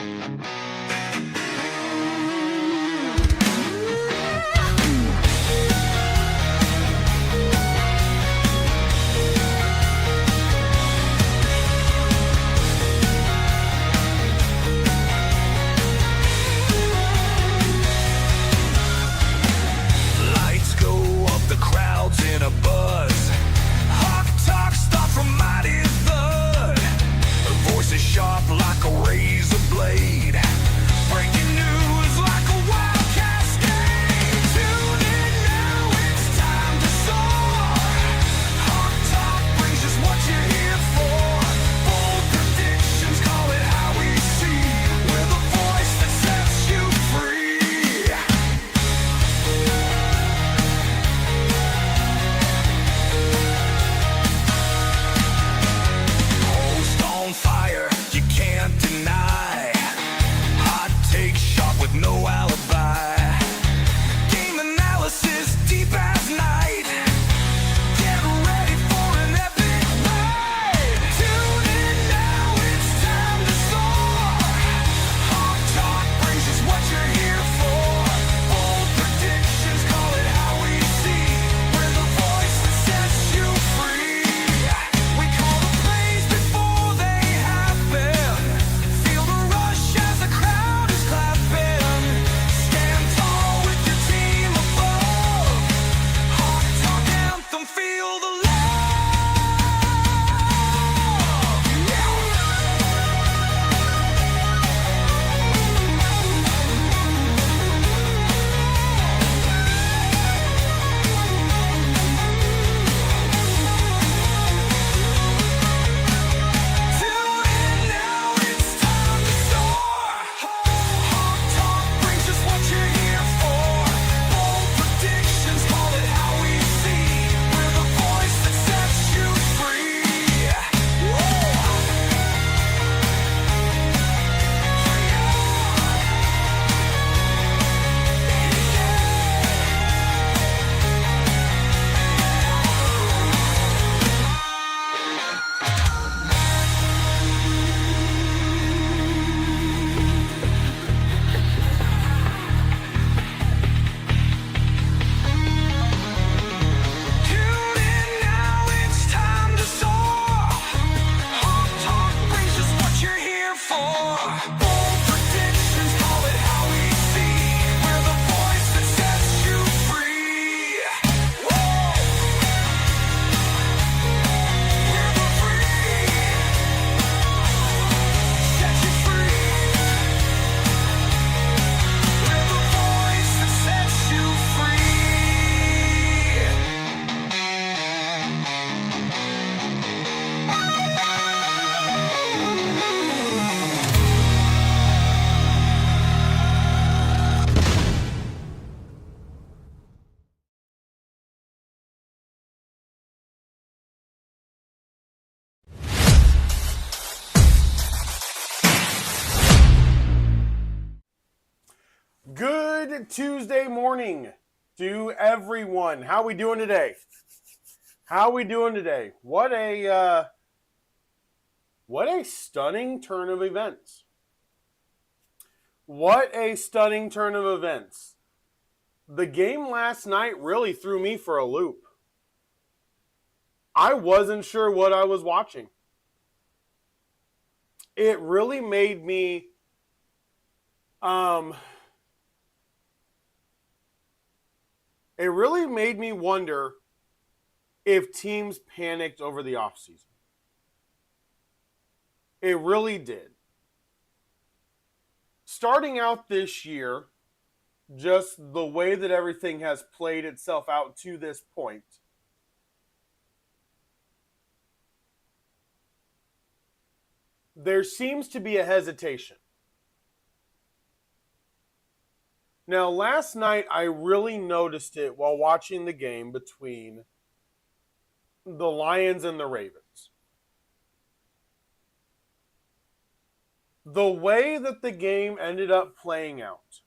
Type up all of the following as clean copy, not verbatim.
Lights go up, the crowd's in a buzz. Hawk talk, stop from mighty thud. Voices sharp like a razor blade. Breaking news like a wild cascade. Tune in now, it's time to soar. Hawk talk brings us what you're here for. Bold predictions, call it how we see. We're the voice that sets you free. Host on fire, you can't deny. Hot take sharp with no alibi. Game analysis deep as night. Get ready for an epic ride. Tune in now, it's time to soar. Hawk talk brings us what you're here for. Bold predictions, call it how we see. We're the voice that sets you free. We call the plays before they happen. Feel the rush as the crowd is clapping. Stand tall with your team above. Hawk talk anthem, feel the love. Tune in now, it's time to soar. Hawk talk brings us what you're here for. Bold predictions, call it how we see. We're the voice that sets you free. Tune in now, it's time to soar. Hawk talk brings us what you're here for. Bold predictions, call it how we see. We're the voice that sets you free. We're the free. Set you free. We're the voice that sets you free. Good Tuesday morning to everyone. How we doing today? How we doing today? What a stunning turn of events. What a stunning turn of events. The game last night really threw me for a loop. I wasn't sure what I was watching. It really made me wonder if teams panicked over the offseason. It really did. Starting out this year, just the way that everything has played itself out to this point, there seems to be a hesitation. Now, last night, I really noticed it while watching the game between the Lions and the Ravens. The way that the game ended up playing out,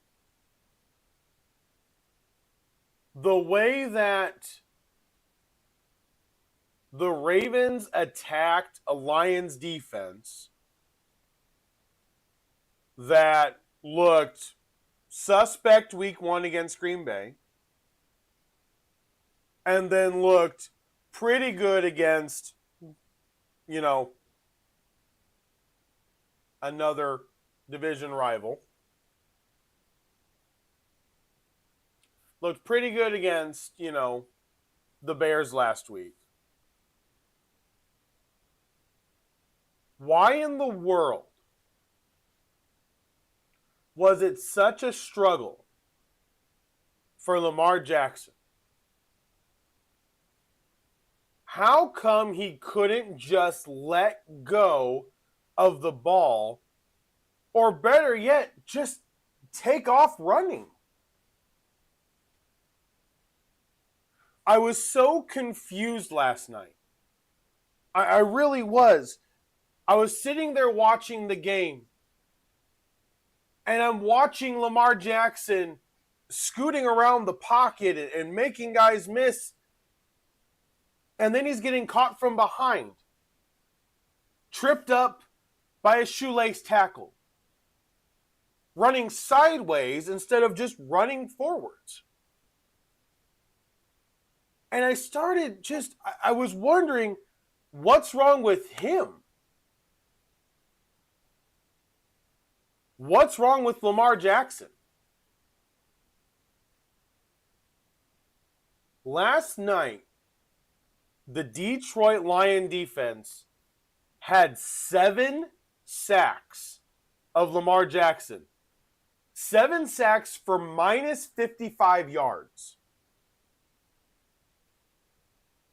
the way that the Ravens attacked a Lions defense that looked suspect week one against Green Bay and then looked pretty good against, another division rival. Looked pretty good against, the Bears last week. Why in the world was it such a struggle for Lamar Jackson? How come he couldn't just let go of the ball, or better yet, just take off running? I was so confused last night. I really was. I was sitting there watching the game, and I'm watching Lamar Jackson scooting around the pocket and making guys miss, and then he's getting caught from behind, tripped up by a shoelace tackle, running sideways instead of just running forwards. And I was wondering, what's wrong with him? What's wrong with Lamar Jackson? Last night, the Detroit Lion defense had 7 sacks of Lamar Jackson. 7 sacks for minus 55 yards.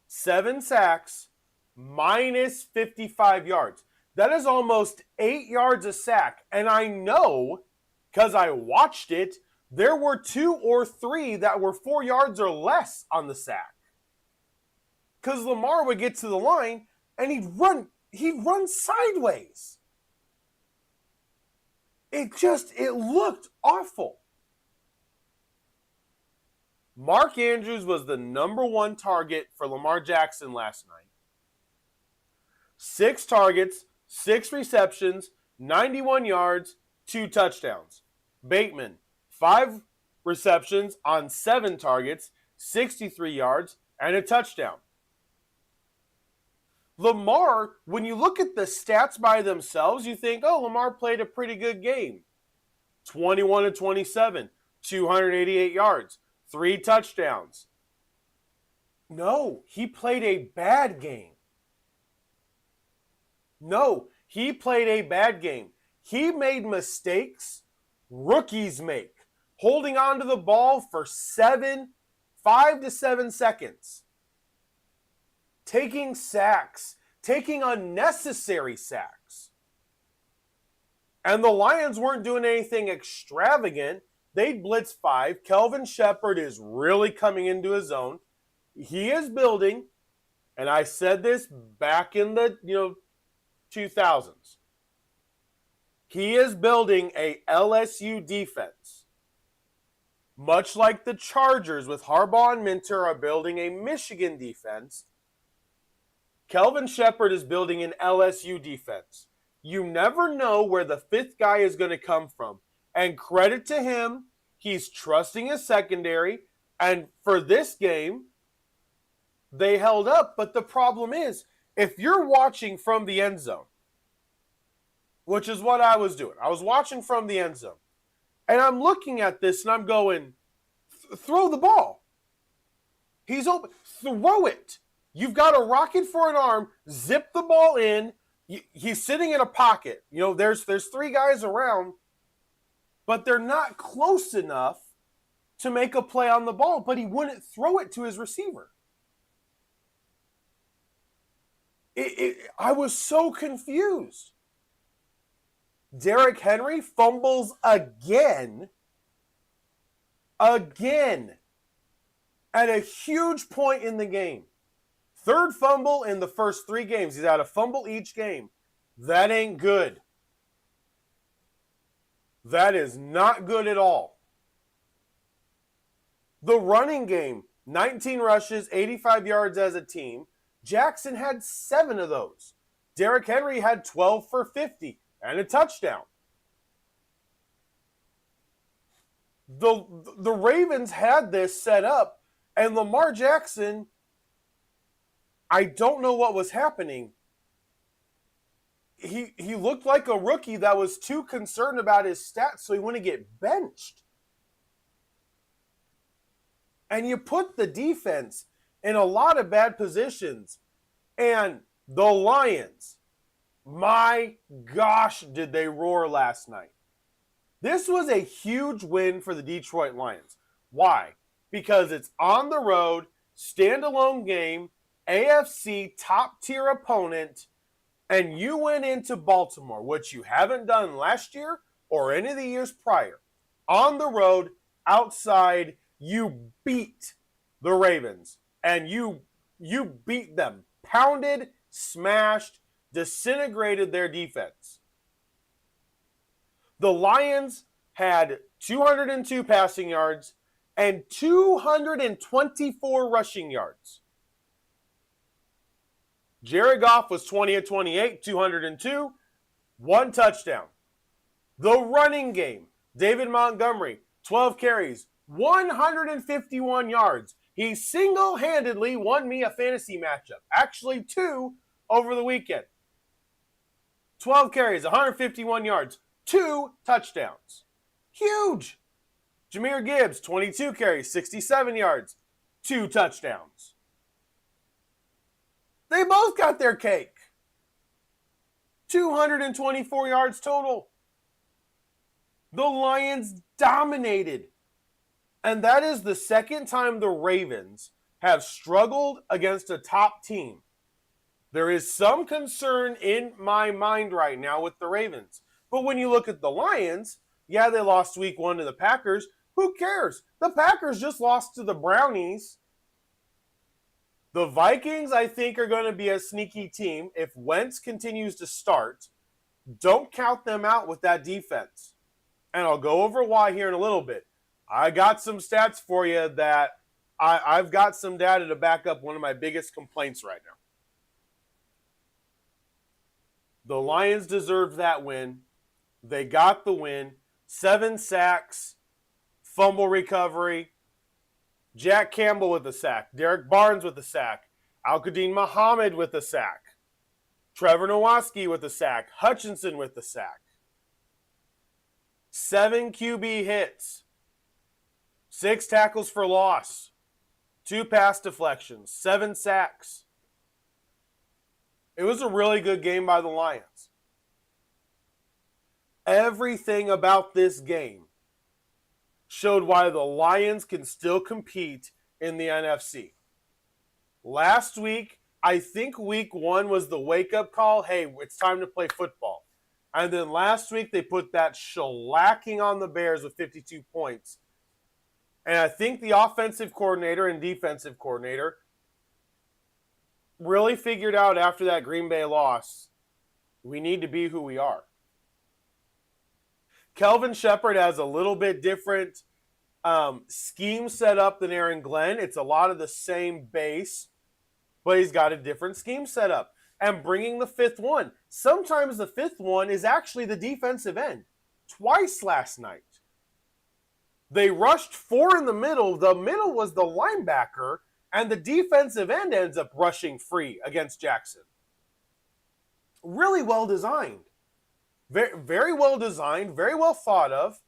7 sacks, minus 55 yards. That is almost 8 yards a sack. And I know, because I watched it, there were 2 or 3 that were 4 yards or less on the sack. Because Lamar would get to the line and he'd run sideways. It looked awful. Mark Andrews was the number 1 target for Lamar Jackson last night. 6 targets, 6 receptions, 91 yards, 2 touchdowns. Bateman, 5 receptions on 7 targets, 63 yards, and a touchdown. Lamar, when you look at the stats by themselves, you think, oh, Lamar played a pretty good game. 21-27, 288 yards, 3 touchdowns. No, he played a bad game. He made mistakes rookies make, holding on to the ball for 5 to 7 seconds. Taking sacks, taking unnecessary sacks. And the Lions weren't doing anything extravagant. They'd blitz 5. Kelvin Shepherd is really coming into his own. He is building, and I said this back in the 2000s. He is building a LSU defense. Much like the Chargers with Harbaugh and Minter are building a Michigan defense, Kelvin Shepherd is building an LSU defense. You never know where the 5th guy is going to come from. And credit to him, he's trusting his secondary. And for this game, they held up. But the problem is, if you're watching from the end zone, which is what I was doing. I was watching from the end zone. And I'm looking at this and I'm going, throw the ball. He's open. Throw it. You've got a rocket for an arm. Zip the ball in. He's sitting in a pocket. There's 3 guys around, but they're not close enough to make a play on the ball, but he wouldn't throw it to his receiver. I was so confused. Derrick Henry fumbles again. At a huge point in the game. 3rd fumble in the first 3 games. He's had a fumble each game. That ain't good. That is not good at all. The running game, 19 rushes, 85 yards as a team. Jackson had 7 of those. Derrick Henry had 12 for 50 and a touchdown. The Ravens had this set up, and Lamar Jackson, I don't know what was happening. He looked like a rookie that was too concerned about his stats, so he wouldn't get benched. And you put the defense in a lot of bad positions. And the Lions, my gosh, did they roar last night. This was a huge win for the Detroit Lions. Why? Because it's on the road, standalone game, AFC top-tier opponent, and you went into Baltimore, which you haven't done last year or any of the years prior. On the road, outside, you beat the Ravens, and you beat them. Pounded, smashed, disintegrated their defense. The Lions had 202 passing yards and 224 rushing yards. Jared Goff was 20 of 28, 202, one touchdown. The running game, David Montgomery, 12 carries, 151 yards. He single-handedly won me a fantasy matchup. Actually, 2 over the weekend. 12 carries, 151 yards, 2 touchdowns. Huge. Jahmyr Gibbs, 22 carries, 67 yards, 2 touchdowns. They both got their cake. 224 yards total. The Lions dominated. And that is the second time the Ravens have struggled against a top team. There is some concern in my mind right now with the Ravens. But when you look at the Lions, yeah, they lost week 1 to the Packers. Who cares? The Packers just lost to the Brownies. The Vikings, I think, are going to be a sneaky team. If Wentz continues to start, don't count them out with that defense. And I'll go over why here in a little bit. I got some stats for you that I've got some data to back up one of my biggest complaints right now. The Lions deserved that win. They got the win. 7 sacks, fumble recovery. Jack Campbell with a sack. Derek Barnes with a sack. Al-Qadim Muhammad with a sack. Trevor Nowatzki with a sack. Hutchinson with the sack. 7 QB hits. 6 tackles for loss. 2 pass deflections. 7 sacks. It was a really good game by the Lions. Everything about this game showed why the Lions can still compete in the NFC. Last week, I think week 1 was the wake-up call. Hey, it's time to play football. And then last week, they put that shellacking on the Bears with 52 points. And I think the offensive coordinator and defensive coordinator really figured out after that Green Bay loss, we need to be who we are. Kelvin Shepherd has a little bit different scheme set up than Aaron Glenn. It's a lot of the same base, but he's got a different scheme set up. And bringing the 5th one. Sometimes the 5th one is actually the defensive end. Twice last night. They rushed 4 in the middle. The middle was the linebacker, and the defensive end ends up rushing free against Jackson. Really well designed. Very, very well designed, very well thought of,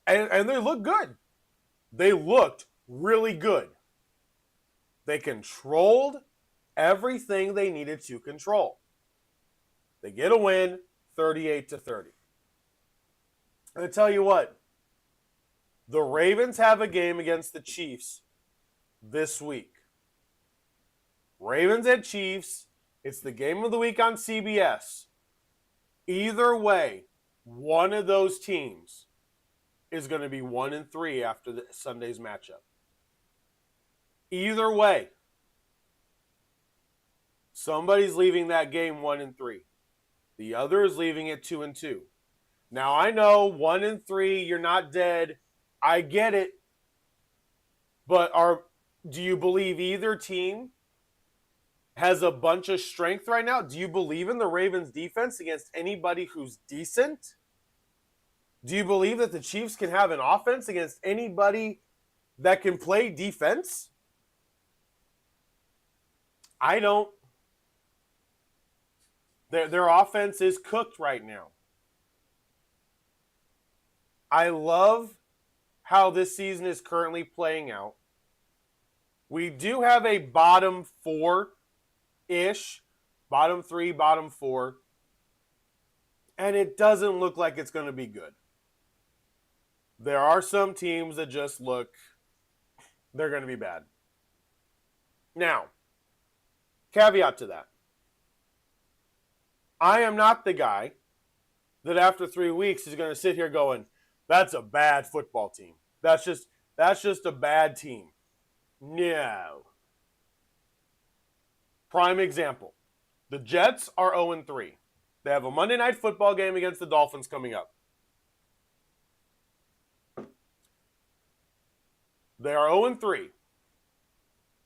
and they look good. They looked really good. They controlled everything they needed to control. They get a win, 38-30. And I tell you what, the Ravens have a game against the Chiefs this week. Ravens at Chiefs. It's the game of the week on CBS. Either way, one of those teams is going to be 1-3 after the Sunday's matchup. Either way, somebody's leaving that game 1-3. The other is leaving it 2-2. Now I know 1-3, you're not dead. I get it. But do you believe either team has a bunch of strength right now? Do you believe in the Ravens defense against anybody who's decent? Do you believe that the Chiefs can have an offense against anybody that can play defense? I don't. Their offense is cooked right now. I love how this season is currently playing out. We do have a bottom four-ish, bottom three, bottom four, and it doesn't look like it's going to be good. There are some teams that just look, they're going to be bad. Now, caveat to that. I am not the guy that after 3 weeks is going to sit here going, that's a bad football team. That's just a bad team. No. Prime example. The Jets are 0-3. They have a Monday night football game against the Dolphins coming up. They are 0-3.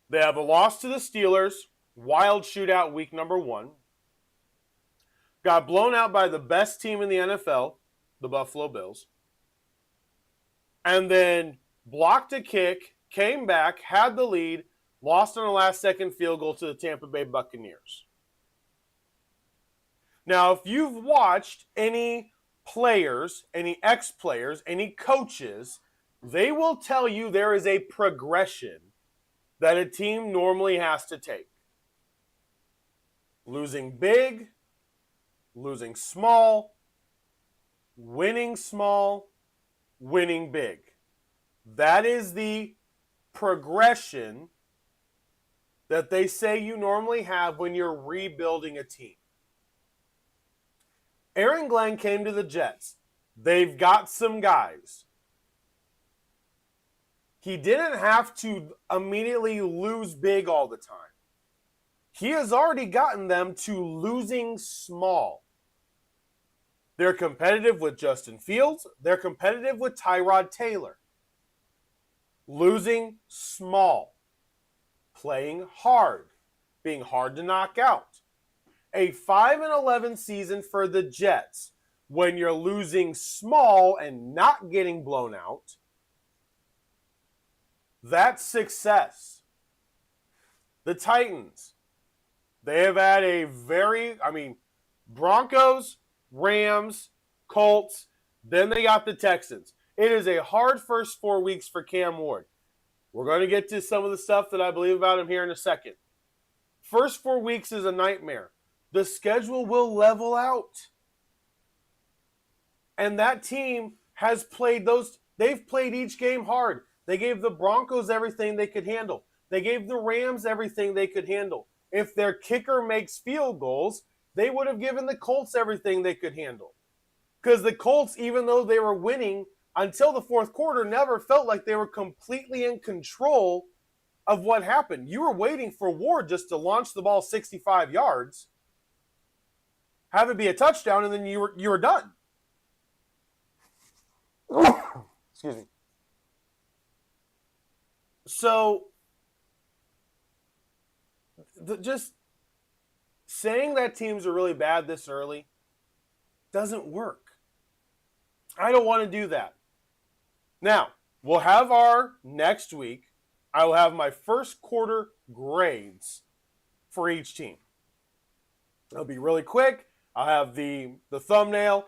They have a loss to the Steelers, wild shootout week number 1. Got blown out by the best team in the NFL, the Buffalo Bills. And then blocked a kick, came back, had the lead, lost on a last-second field goal to the Tampa Bay Buccaneers. Now, if you've watched any players, any ex-players, any coaches, they will tell you there is a progression that a team normally has to take. Losing big, losing small, winning big. That is the progression that they say you normally have when you're rebuilding a team. Aaron Glenn came to the Jets. They've got some guys. He didn't have to immediately lose big all the time. He has already gotten them to losing small. They're competitive with Justin Fields. They're competitive with Tyrod Taylor. Losing small. Playing hard. Being hard to knock out. A 5-11 season for the Jets when you're losing small and not getting blown out. That's success. The Titans. They have had a Broncos, Rams, Colts, then they got the Texans. It is a hard first 4 weeks for Cam Ward. We're going to get to some of the stuff that I believe about him here in a second. First 4 weeks is a nightmare. The schedule will level out. And that team has played they've played each game hard. They gave the Broncos everything they could handle. They gave the Rams everything they could handle. If their kicker makes field goals, they would have given the Colts everything they could handle. Because the Colts, even though they were winning until the fourth quarter, never felt like they were completely in control of what happened. You were waiting for Ward just to launch the ball 65 yards, have it be a touchdown, and then you were done. Excuse me. So, just saying that teams are really bad this early doesn't work. I don't want to do that. Now, we'll have our next week. I will have my first quarter grades for each team. It'll be really quick. I'll have the thumbnail.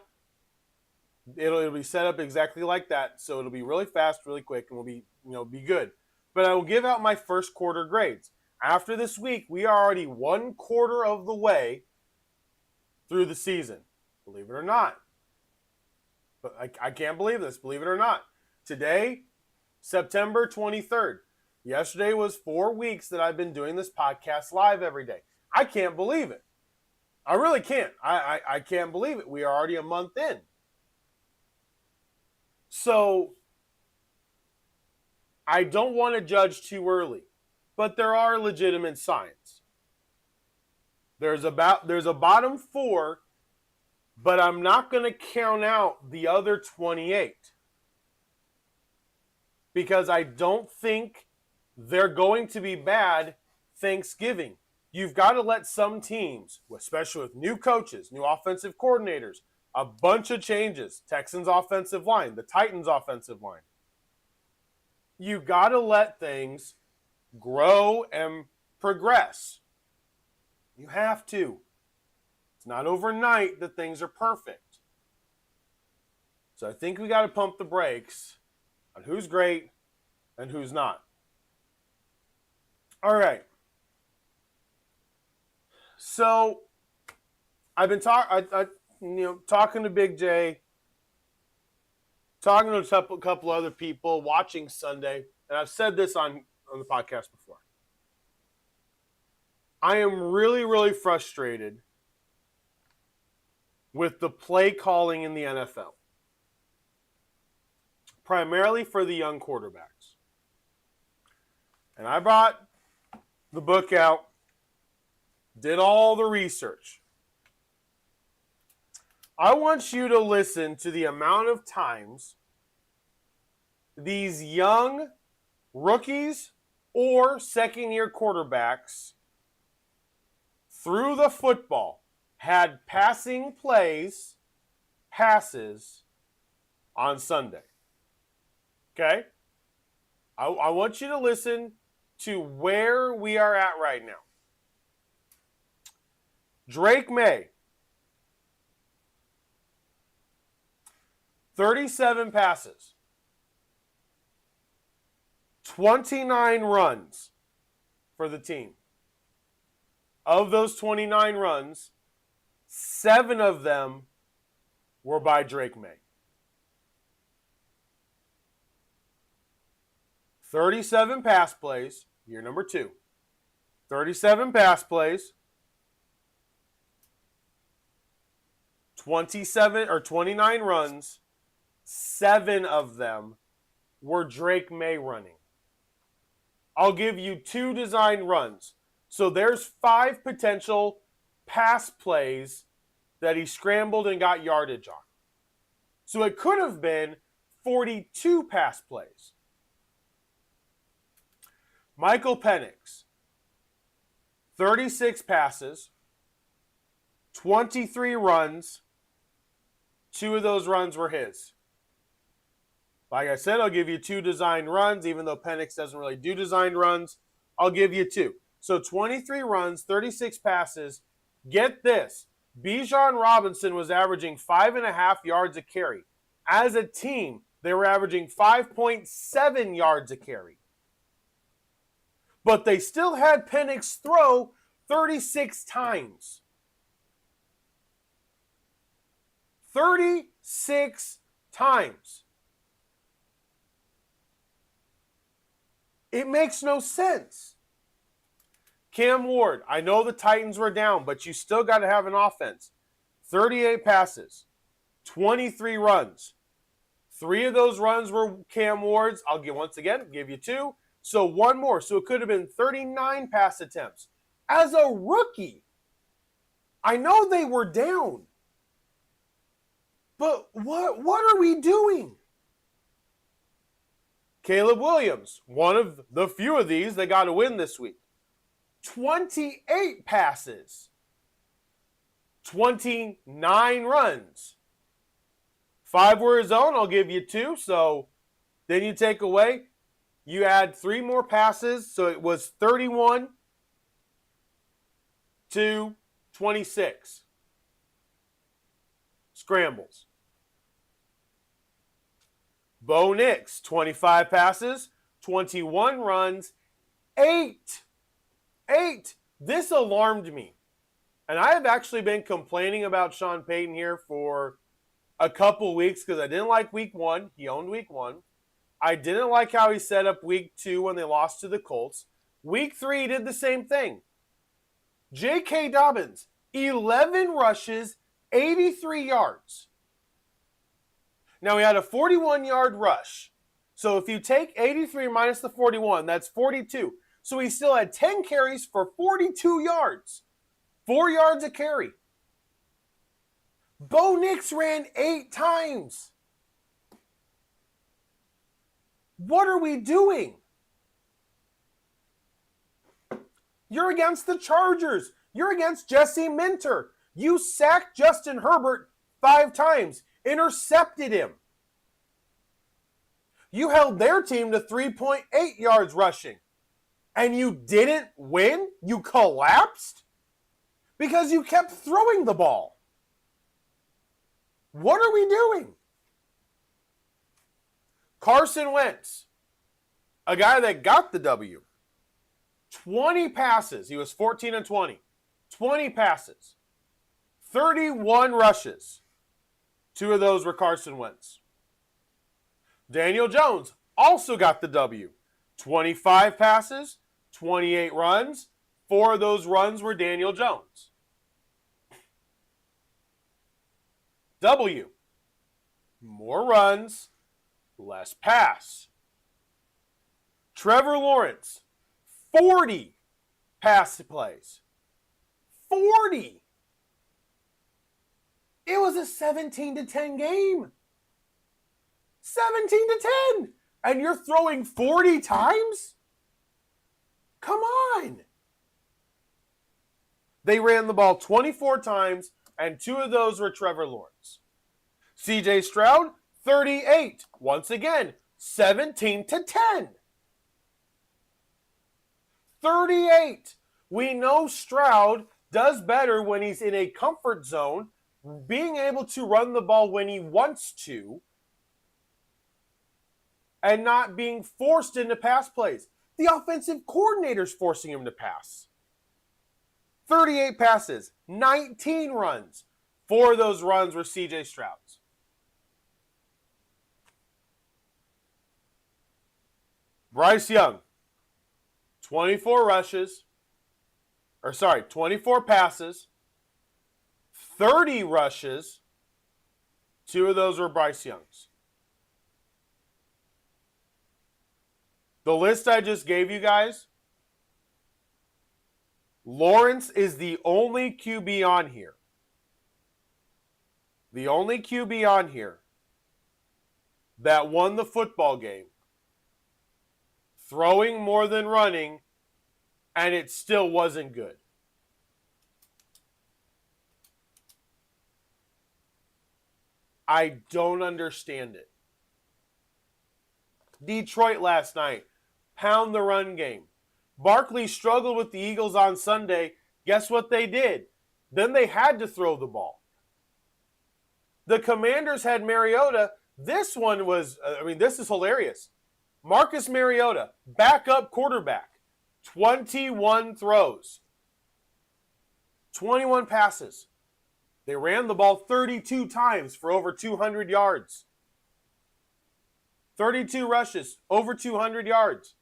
It'll be set up exactly like that, so it'll be really fast, really quick, and we'll be good. But I will give out my first quarter grades. After this week, we are already 1/4 of the way through the season. Believe it or not. But I can't believe this. Believe it or not. Today, September 23rd. Yesterday was 4 weeks that I've been doing this podcast live every day. I can't believe it. I really can't. I can't believe it. We are already a month in. So, I don't want to judge too early, but there are legitimate signs. There's a bottom 4, but I'm not going to count out the other 28 because I don't think they're going to be bad Thanksgiving. You've got to let some teams, especially with new coaches, new offensive coordinators, A bunch of changes. Texans offensive line, the Titans offensive line. You got to let things grow and progress. You have to. It's not overnight that things are perfect. So I think we got to pump the brakes on who's great and who's not. All right. So I've been talking to Big J, talking to a couple other people, watching Sunday, and I've said this on the podcast before. I am really, really frustrated with the play calling in the NFL, primarily for the young quarterbacks. And I brought the book out, did all the research. I want you to listen to the amount of times these young rookies or second-year quarterbacks threw the football, had passing passes on Sunday. Okay? I want you to listen to where we are at right now. Drake May, 37 passes, 29 runs for the team. Of those 29 runs, 7 of them were by Drake May. 37 pass plays, year number 2. 37 pass plays, 29 runs, 7 of them were Drake May running. I'll give you 2 designed runs. So there's 5 potential pass plays that he scrambled and got yardage on. So it could have been 42 pass plays. Michael Penix, 36 passes, 23 runs, 2 of those runs were his. Like I said, I'll give you 2 designed runs, even though Penix doesn't really do designed runs. I'll give you 2. So 23 runs, 36 passes. Get this. Bijan Robinson was averaging 5.5 yards a carry. As a team, they were averaging 5.7 yards a carry. But they still had Penix throw 36 times. 36 times. It makes no sense. Cam Ward, I know the Titans were down, but you still got to have an offense. 38 passes, 23 runs. 3 of those runs were Cam Ward's. I'll give you 2. So 1 more. So it could have been 39 pass attempts. As a rookie, I know they were down. But what are we doing? Caleb Williams, one of the few of these they got to win this week. 28 passes, 29 runs. 5 were his own, I'll give you 2. So then you take away, you add 3 more passes, so it was 31 to 26. Scrambles. Bo Nix, 25 passes, 21 runs, 8. This alarmed me. And I have actually been complaining about Sean Payton here for a couple weeks because I didn't like week 1. He owned week 1. I didn't like how he set up week 2 when they lost to the Colts. Week 3, he did the same thing. J.K. Dobbins, 11 rushes, 83 yards. Now, he had a 41-yard rush. So if you take 83 minus the 41, that's 42. So he still had 10 carries for 42 yards. 4 yards a carry. Bo Nix ran 8 times. What are we doing? You're against the Chargers. You're against Jesse Minter. You sacked Justin Herbert 5 times, intercepted him. You held their team to 3.8 yards rushing, and you didn't win? You collapsed? Because you kept throwing the ball. What are we doing? Carson Wentz, a guy that got the W. 20 passes. He was 14 and 20. 20 passes. 31 rushes. 2 of those were Carson Wentz. Daniel Jones also got the W. 25 passes, 28 runs. 4 of those runs were Daniel Jones. W. More runs, less pass. Trevor Lawrence, 40 pass plays. 40! It was a 17-10 game. 17-10! And you're throwing 40 times? Come on! They ran the ball 24 times, and 2 of those were Trevor Lawrence. CJ Stroud, 38. Once again, 17-10. 38. We know Stroud does better when he's in a comfort zone, being able to run the ball when he wants to, and not being forced into pass plays. The offensive coordinator's forcing him to pass. 38 passes, 19 runs. 4 of those runs were CJ Stroud's. Bryce Young, 24 passes, 30 rushes. 2 of those were Bryce Young's. The list I just gave you guys, Lawrence is the only QB on here. The only QB on here that won the football game, throwing more than running, and it still wasn't good. I don't understand it. Detroit last night, pound the run game. Barkley struggled with the Eagles on Sunday. Guess what they did? Then they had to throw the ball. The Commanders had Mariota. This one was, this is hilarious. Marcus Mariota, backup quarterback, 21 throws, 21 passes. They ran the ball 32 times for over 200 yards. 32 rushes, over 200 yards.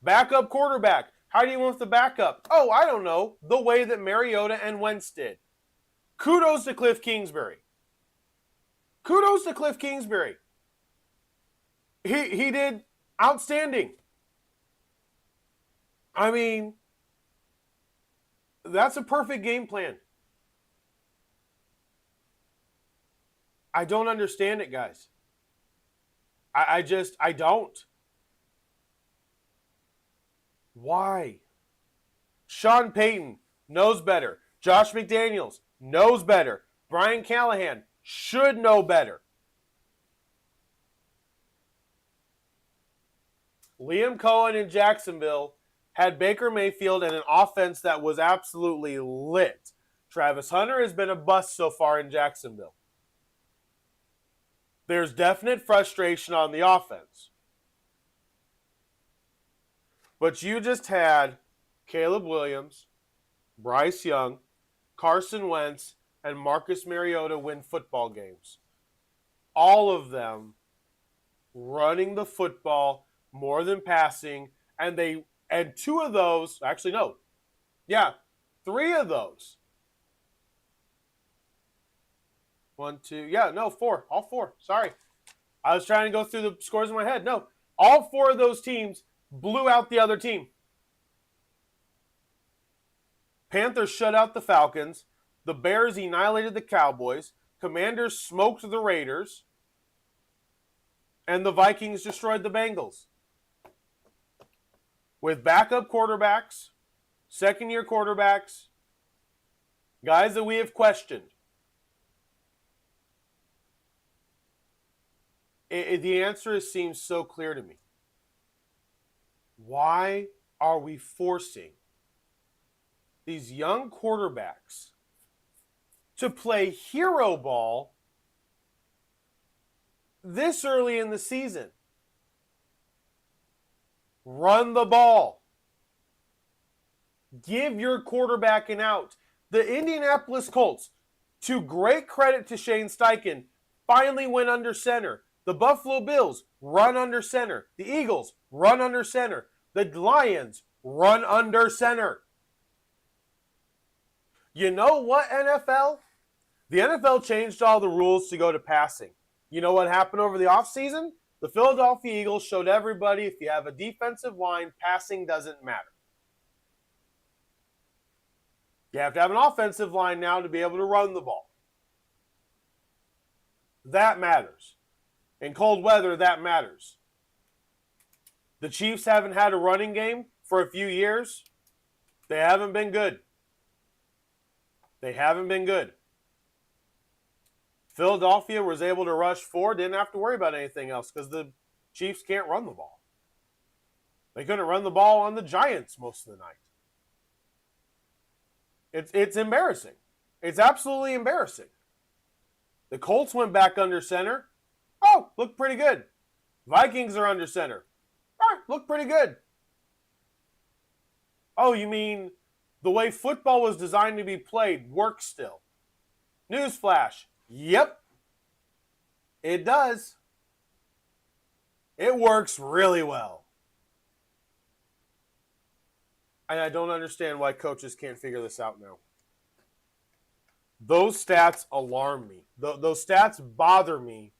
Backup quarterback. How do you win with the backup? Oh, I don't know. The way that Mariota and Wentz did. Kudos to Cliff Kingsbury. Kudos to Cliff Kingsbury. He did outstanding. I mean, that's a perfect game plan. I don't understand it, guys. I don't. Why? Sean Payton knows better. Josh McDaniels knows better. Brian Callahan should know better. Liam Cohen in Jacksonville had Baker Mayfield and an offense that was absolutely lit. Travis Hunter has been a bust so far in Jacksonville. There's definite frustration on the offense. But you just had Caleb Williams, Bryce Young, Carson Wentz, and Marcus Mariota win football games. All of them running the football more than passing, and 2 of those, actually no, 3 of those. 1, 2, 4, all 4. Sorry. I was trying to go through the scores in my head. No, all 4 of those teams blew out the other team. Panthers shut out the Falcons. The Bears annihilated the Cowboys. Commanders smoked the Raiders. And the Vikings destroyed the Bengals. With backup quarterbacks, second-year quarterbacks, guys that we have questioned. The answer seems so clear to me. Why are we forcing these young quarterbacks to play hero ball this early in the season? Run the ball. Give your quarterback an out. The Indianapolis Colts, to great credit to Shane Steichen, finally went under center. The Buffalo Bills run under center. The Eagles run under center. The Lions run under center. You know what, NFL? The NFL changed all the rules to go to passing. You know what happened over the offseason? The Philadelphia Eagles showed everybody if you have a defensive line, passing doesn't matter. You have to have an offensive line now to be able to run the ball. That matters. In cold weather, that matters. The Chiefs haven't had a running game for a few years. They haven't been good. They haven't been good. Philadelphia was able to rush 4, didn't have to worry about anything else because the Chiefs can't run the ball. They couldn't run the ball on the Giants most of the night. It's embarrassing. It's absolutely embarrassing. The Colts went back under center. Oh, looked pretty good. Vikings are under center. Oh, looked pretty good. Oh, you mean the way football was designed to be played works still? Newsflash. Yep. It does. It works really well. And I don't understand why coaches can't figure this out now. Those stats alarm me. Those stats bother me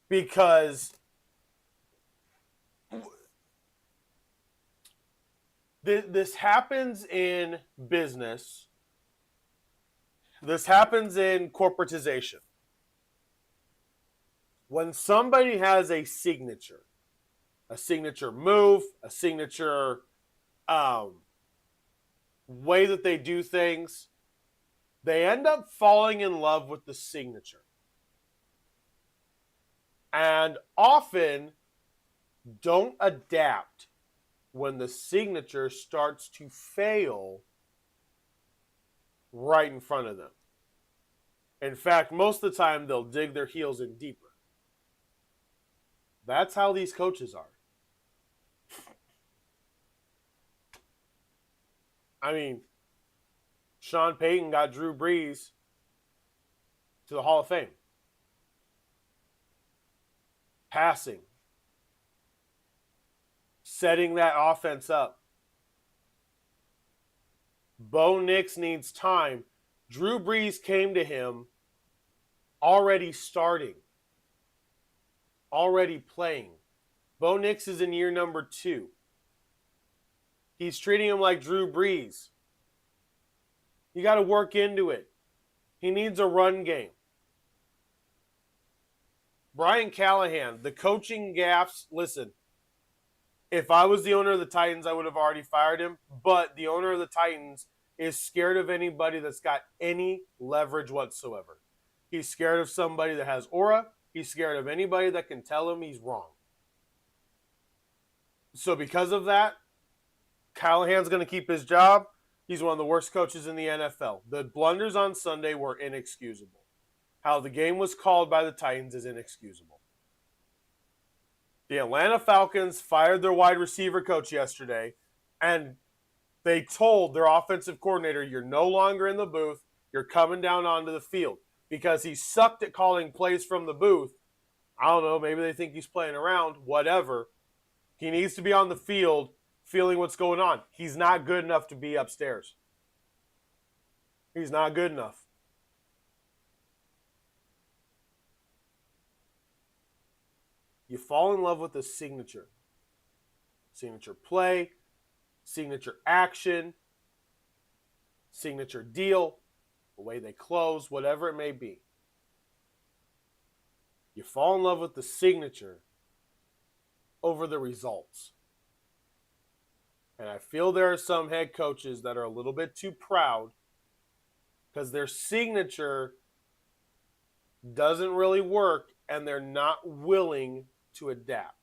because this happens in business. This happens in corporatization. When somebody has a signature move, a signature way that they do things, they end up falling in love with the signature. And often don't adapt when the signature starts to fail right in front of them. In fact, most of the time they'll dig their heels in deeper. That's how these coaches are. I mean, Sean Payton got Drew Brees to the Hall of Fame. Passing. Setting that offense up. Bo Nix needs time. Drew Brees came to him already starting. Already playing. Bo Nix is in year number 2. He's treating him like Drew Brees. You got to work into it. He needs a run game. Brian Callahan, the coaching gaffes, listen, if I was the owner of the Titans, I would have already fired him. But the owner of the Titans is scared of anybody that's got any leverage whatsoever. He's scared of somebody that has aura. He's scared of anybody that can tell him he's wrong. So because of that, Callahan's going to keep his job. He's one of the worst coaches in the NFL. The blunders on Sunday were inexcusable. How the game was called by the Titans is inexcusable. The Atlanta Falcons fired their wide receiver coach yesterday, and they told their offensive coordinator, you're no longer in the booth, you're coming down onto the field. Because he sucked at calling plays from the booth. I don't know, maybe they think he's playing around, whatever. He needs to be on the field feeling what's going on. He's not good enough to be upstairs. He's not good enough. You fall in love with the signature. Signature play, signature action, signature deal, the way they close, whatever it may be. You fall in love with the signature over the results. And I feel there are some head coaches that are a little bit too proud because their signature doesn't really work and they're not willing to adapt.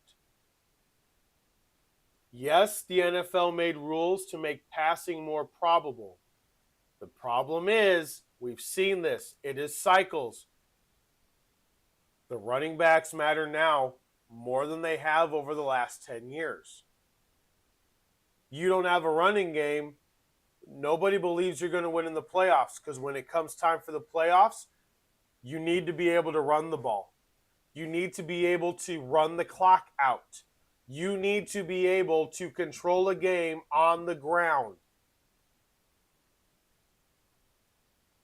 Yes, the NFL made rules to make passing more probable. The problem is, we've seen this, it is cycles. The running backs matter now more than they have over the last 10 years. You don't have a running game, nobody believes you're going to win in the playoffs, because when it comes time for the playoffs, you need to be able to run the ball. You need to be able to run the clock out. You need to be able to control a game on the ground.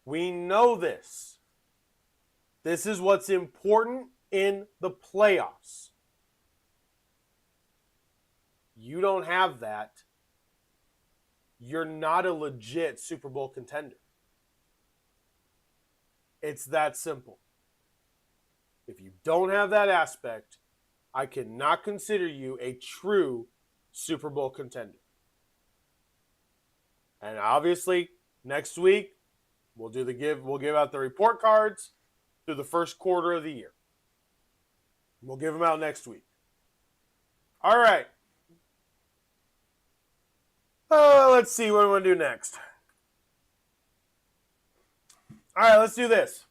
We know this. This is what's important in the playoffs. You don't have that. You're not a legit Super Bowl contender. It's that simple. If you don't have that aspect, I cannot consider you a true Super Bowl contender. And obviously, next week, we'll give out the report cards through the first quarter of the year. We'll give them out next week. All right. Let's see what we want to do next. All right, let's do this.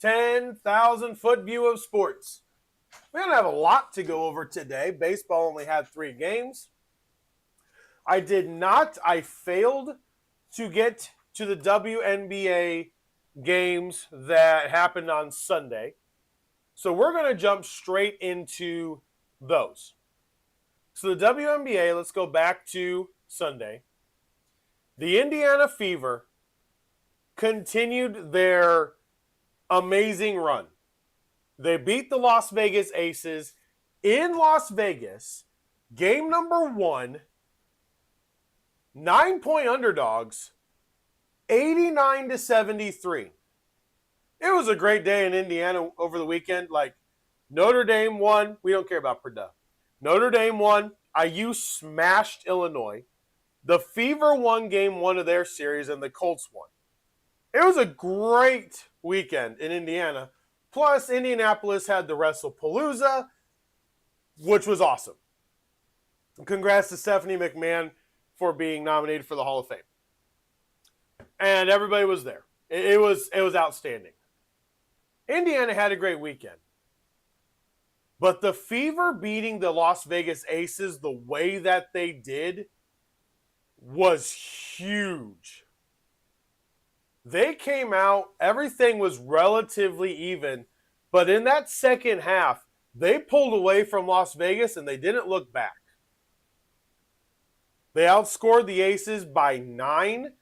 10,000-foot view of sports. We don't have a lot to go over today. Baseball only had 3 games. I failed to get to the WNBA games that happened on Sunday. So we're going to jump straight into those. So the WNBA, let's go back to Sunday. The Indiana Fever continued their amazing run. They beat the Las Vegas Aces in Las Vegas. Game number 1, 9-point underdogs, 89-73. It was a great day in Indiana over the weekend. Like, Notre Dame won. We don't care about Purdue. Notre Dame won. IU smashed Illinois. The Fever won game 1 of their series, and the Colts won. It was a great weekend in Indiana. Plus, Indianapolis had the WrestlePalooza, which was awesome. Congrats to Stephanie McMahon for being nominated for the Hall of Fame. And everybody was there. It was outstanding. Indiana had a great weekend. But the Fever beating the Las Vegas Aces the way that they did was huge. They came out, everything was relatively even, but in that second half, they pulled away from Las Vegas and they didn't look back. They outscored the Aces by 9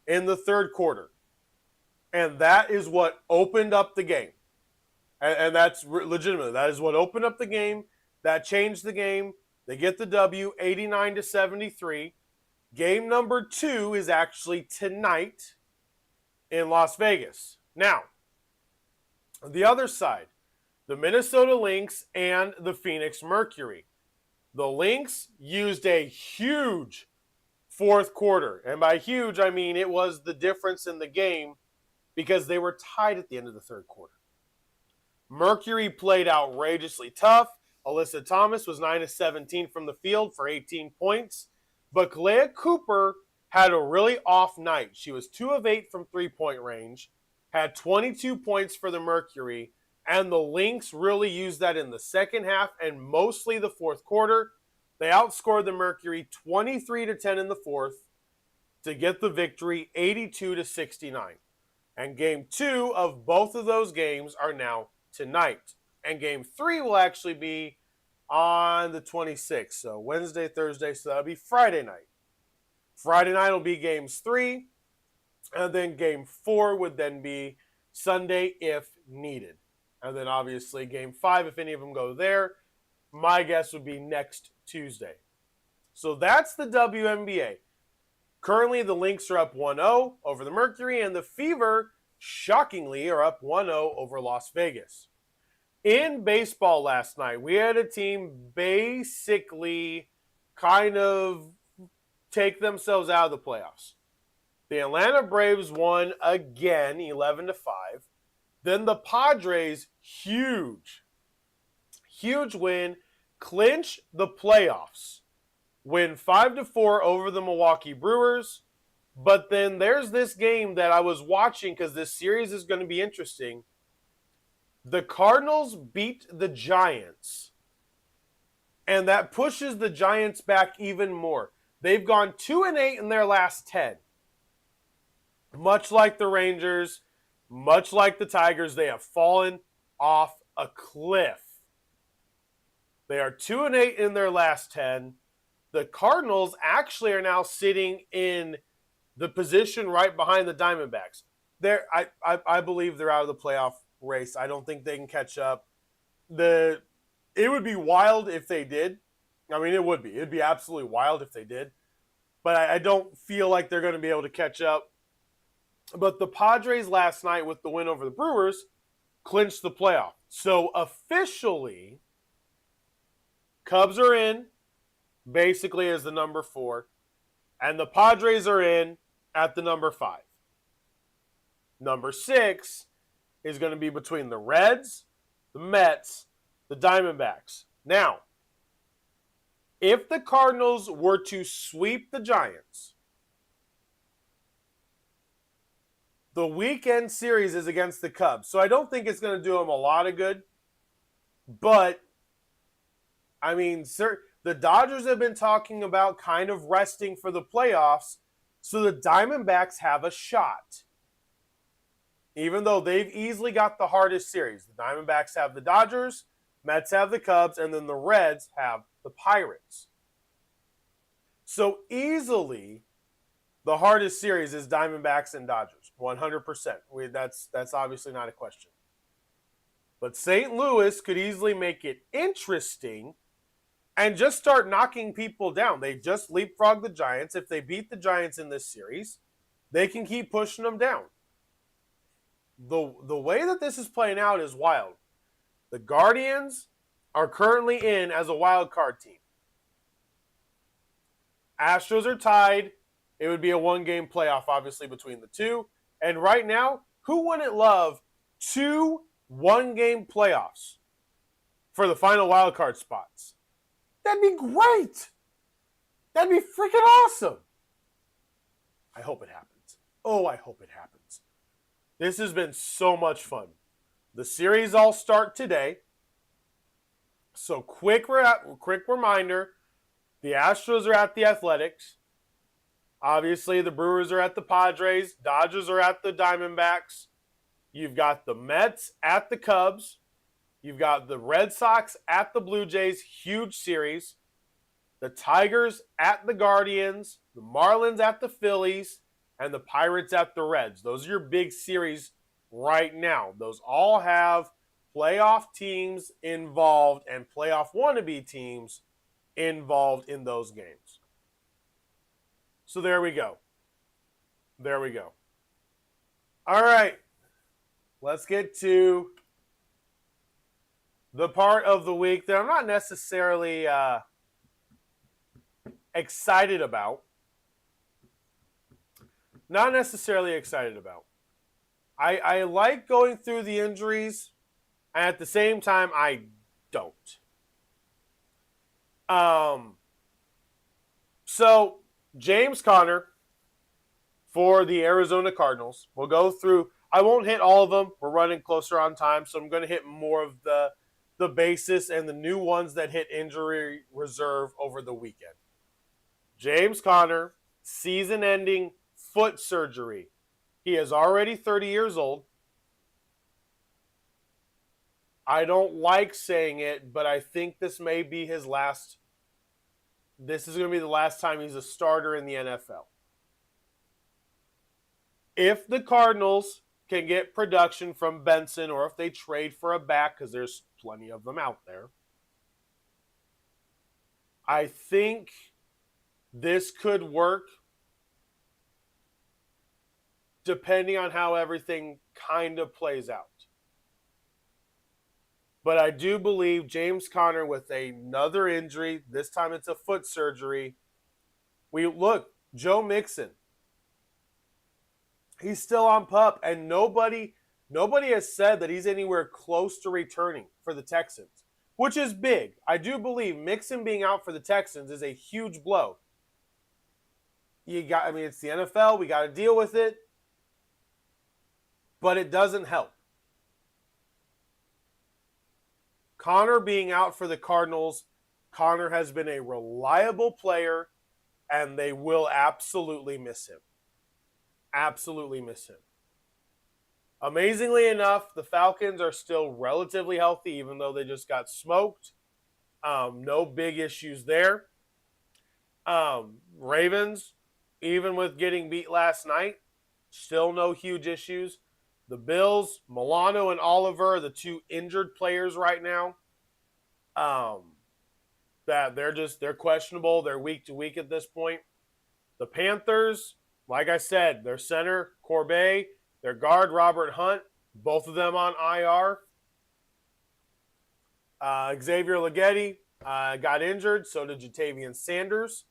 in the third quarter. And that is what opened up the game. And that's legitimate. That is what opened up the game. That changed the game. They get the W, 89-73. Game number 2 is actually tonight in Las Vegas. Now, the other side, the Minnesota Lynx and the Phoenix Mercury. The Lynx used a huge fourth quarter. And by huge, I mean it was the difference in the game because they were tied at the end of the third quarter. Mercury played outrageously tough. Alyssa Thomas was 9-17 from the field for 18 points. But Kalea Cooper had a really off night. She was 2 of 8 from three-point range, had 22 points for the Mercury, and the Lynx really used that in the second half and mostly the fourth quarter. They outscored the Mercury 23-10 in the fourth to get the victory 82-69. And game 2 of both of those games are now tonight. And game 3 will actually be on the 26th. So Wednesday, Thursday, so that'll be Friday night. Friday night will be games 3. And then game 4 would then be Sunday if needed. And then obviously game 5, if any of them go there, my guess would be next Tuesday. So that's the WNBA. Currently, the Lynx are up 1-0 over the Mercury, and the Fever, shockingly, are up 1-0 over Las Vegas. In baseball last night, we had a team basically kind of take themselves out of the playoffs. The Atlanta Braves won again, 11-5. Then the Padres, huge win, clinch the playoffs, win 5-4 over the Milwaukee Brewers. But then there's this game that I was watching because this series is going to be interesting. The Cardinals beat the Giants, and that pushes the Giants back even more. They've gone 2-8 in their last 10. Much like the Rangers, much like the Tigers, they have fallen off a cliff. They are 2-8 in their last 10. The Cardinals actually are now sitting in the position right behind the Diamondbacks. I believe they're out of the playoff race. I don't think they can catch up. It would be wild if they did. I mean, it would be. It'd be absolutely wild if they did. But I don't feel like they're going to be able to catch up. But the Padres last night with the win over the Brewers clinched the playoff. So officially, Cubs are in basically as the number 4. And the Padres are in at the number 5. Number 6 is going to be between the Reds, the Mets, the Diamondbacks. Now, if the Cardinals were to sweep the Giants, the weekend series is against the Cubs. So I don't think it's going to do them a lot of good. But, I mean, the Dodgers have been talking about kind of resting for the playoffs, so the Diamondbacks have a shot. Even though they've easily got the hardest series. The Diamondbacks have the Dodgers, Mets have the Cubs, and then the Reds have the Pirates. So easily, the hardest series is Diamondbacks and Dodgers, 100%. That's obviously not a question. But St. Louis could easily make it interesting and just start knocking people down. They just leapfrog the Giants. If they beat the Giants in this series, they can keep pushing them down. The way that this is playing out is wild. The Guardians are currently in as a wild card team. Astros are tied. It would be a one-game playoff, obviously, between the two. And right now, who wouldn't love 2 one-game playoffs for the final wild card spots? That'd be great. That'd be freaking awesome. I hope it happens. Oh, I hope it happens. This has been so much fun. The series all start today. So quick reminder, the Astros are at the Athletics. Obviously, the Brewers are at the Padres. Dodgers are at the Diamondbacks. You've got the Mets at the Cubs. You've got the Red Sox at the Blue Jays. Huge series. The Tigers at the Guardians. The Marlins at the Phillies. And the Pirates at the Reds. Those are your big series right now. Those all have playoff teams involved and playoff wannabe teams involved in those games. So there we go. There we go. All right. Let's get to the part of the week that I'm not necessarily excited about. Not necessarily excited about. I like going through the injuries, and at the same time, I don't. So, James Conner for the Arizona Cardinals. We'll go through. I won't hit all of them. We're running closer on time, so I'm going to hit more of the basis and the new ones that hit injury reserve over the weekend. James Conner, season-ending foot surgery. He is already 30 years old. I don't like saying it, but I think this may be his last. This is going to be the last time he's a starter in the NFL. If the Cardinals can get production from Benson, or if they trade for a back, because there's plenty of them out there, I think this could work depending on how everything kind of plays out. But I do believe James Conner with another injury, this time it's a foot surgery. Joe Mixon. He's still on PUP, and nobody Nobody has said that he's anywhere close to returning for the Texans, which is big. I do believe Mixon being out for the Texans is a huge blow. It's the NFL. We got to deal with it. But it doesn't help. Connor being out for the Cardinals, Connor has been a reliable player, and they will absolutely miss him. Absolutely miss him. Amazingly enough, the Falcons are still relatively healthy, even though they just got smoked. No big issues there. Ravens, even with getting beat last night, still no huge issues. The Bills, Milano and Oliver are the two injured players right now. That they're questionable. They're week to week at this point. The Panthers, like I said, their center, Corbet, their guard, Robert Hunt, both of them on IR. Xavier Leggetti got injured, so did Jatavian Sanders.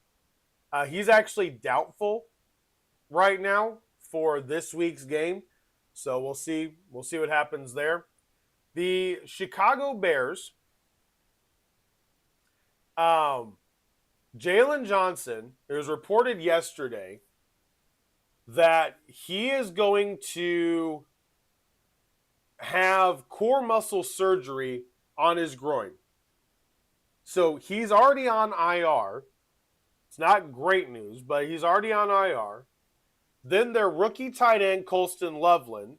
He's actually doubtful right now for this week's game, so we'll see what happens there. The Chicago Bears, Jalen Johnson, it was reported yesterday that he is going to have core muscle surgery on his groin. So he's already on IR. It's not great news, but he's already on IR. Then their rookie tight end, Colston Loveland,